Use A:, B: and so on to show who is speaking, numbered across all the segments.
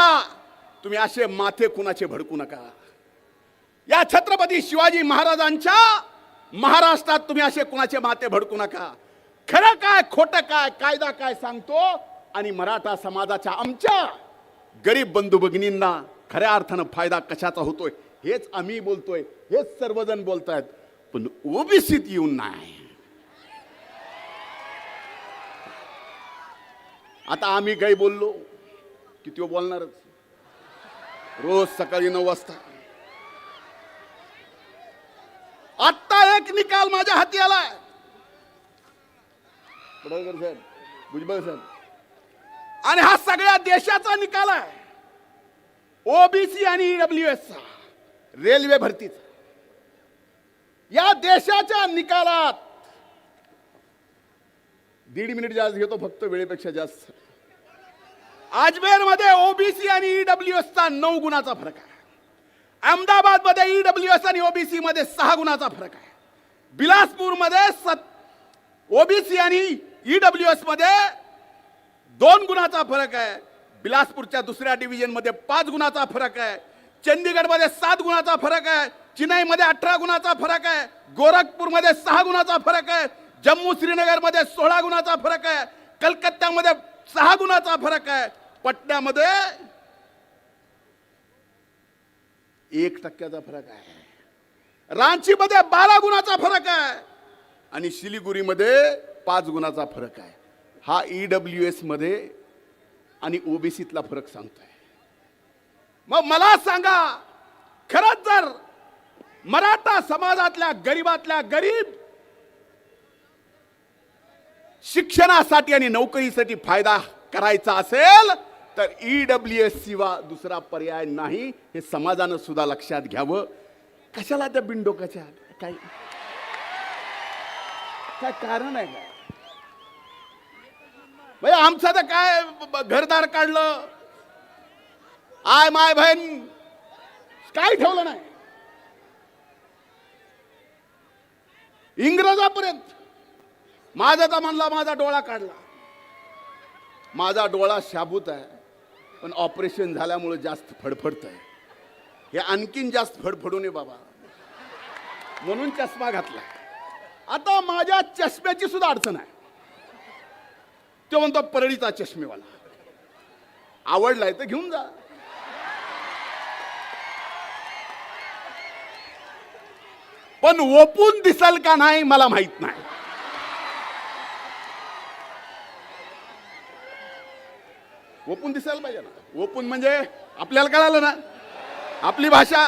A: सुद्धा तुम्ही असे माथे कुणाचे भडकू नका. या छत्रपती शिवाजी महाराजांच्या महाराष्ट्रात तुम्ही असे कुणाचे माथे भडकू नका. खरं काय खोटं काय, कायदा काय सांगतो आणि मराठा समाजाच्या आमच्या गरीब बंधू भगिनींना खऱ्या अर्थानं फायदा कशाचा होतोय हेच आम्ही बोलतोय, हेच सर्वजण बोलतायत, पण ओबीसीत येऊन नाही. आता आम्ही काही बोललो की तो बोलणारच. रोज सकाळी 9 वाजता आता एक निकाल माझ्या हाती आलाय. पडळकर साहेब, भुजबळ साहेब, आणि हा सगळ्या देशाचा निकाल आहे. ओबीसी आणि ईडब्ल्यूएस चा, रेल्वे भरतीचा. या देशाच्या निकालात 1.5 मिनिट जास्त घेतो, फक्त वेळेपेक्षा जास्त. अजमेर मध्ये ओबीसी आणि ईडब्ल्यूएस चा 9 गुणाचा फरक आहे. अहमदाबाद मध्ये ईडब्ल्यूएस आणि ओबीसी मध्ये 6 गुणाचा फरक आहे. बिलासपूर मध्ये ओबीसी आणि ईडब्ल्यूएस मध्ये 2 गुणाचा फरक आहे. बिलासपूरच्या दुसऱ्या डिव्हिजन मध्ये 5 गुणाचा फरक आहे. चंदीगड मध्ये 7 गुणाचा फरक आहे. चेन्नई मध्ये 18 गुणाचा फरक आहे. गोरखपूर मध्ये 6 गुणाचा फरक आहे. जम्मू श्रीनगर मध्ये 16 गुणाचा फरक आहे. कलकत्त्यामध्ये 6 गुणाचा फरक आहे. पटण्यामध्ये 1% फरक आहे. रांचीमध्ये 12 गुणाचा फरक आहे आणि शिलिगुरीमध्ये 5 गुणाचा फरक आहे. हा ईडब्ल्यूएस मध्ये आणि ओबीसीतला फरक सांगतोय. मग मला सांगा, खरंच जर मराठा समाजातल्या गरीबातल्या गरीब शिक्षणासाठी आणि नोकरीसाठी फायदा करायचा असेल तर ईडब्ल्यूएस शिवाय दुसरा पर्याय नाही. हे समाजानं सुद्धा लक्षात घ्यावं. कशाला त्या बिनडोकाच्या काय काय कारण आहे का? भाई आमचं तर काय घरदार काढलं, आय माय बहीण काय ठेवलं नाही. इंग्रजापर्यंत माझा तर म्हणला माझा डोळा काढला. माझा डोळा शाबूत आहे, पण ऑपरेशन झाल्यामुळे जास्त फडफडत आहे. हे आणखीन जास्त फडफडू नये बाबा, म्हणून चष्मा घातला. आता माझ्या चष्म्याची सुद्धा अडचण आहे. तो म्हणतो परळीचा चष्मेवाला, आवडलाय तर घेऊन जा. पण ओपून दिसल का नाही मला माहित नाही. ओपून दिसायला पाहिजे ना. ओपून म्हणजे आपल्याला कळालं ना आपली भाषा.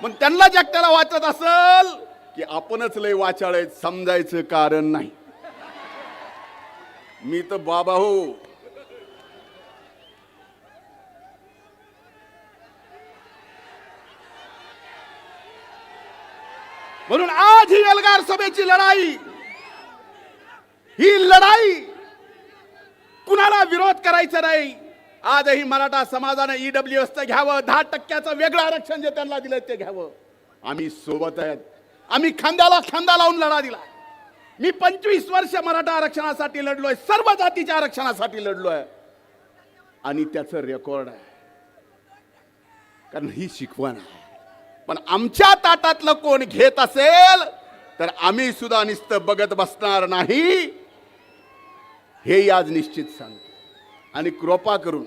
A: मग त्यांना जगत्याला वाचत असल की आपणच लय वाचाळ आहेत समजायचं कारण नाही. मी तर बाबा हो. म्हणून आज ही एल्गार सभेची लढाई, ही लढाई कुणाला विरोध करायचा नाही. आजही मराठा समाजाने ईडब्ल्यूएसचं घ्यावं, 10% वेगळं आरक्षण जे त्यांना दिलं ते घ्यावं. आम्ही सोबत आहेत. आम्ही खांद्याला खांदा लावून लढा दिला. मी 25 वर्ष मराठा आरक्षणासाठी लढलोय, सर्व जातीच्या आरक्षणासाठी लढलोय आणि त्याचं रेकॉर्ड आहे. कारण ही शिकवण आहे. पण आमच्या ताटातलं कोण घेत असेल तर आम्ही सुद्धा नुसतं बघत बसणार नाही, हे आज निश्चित सांगतो. आणि कृपा करून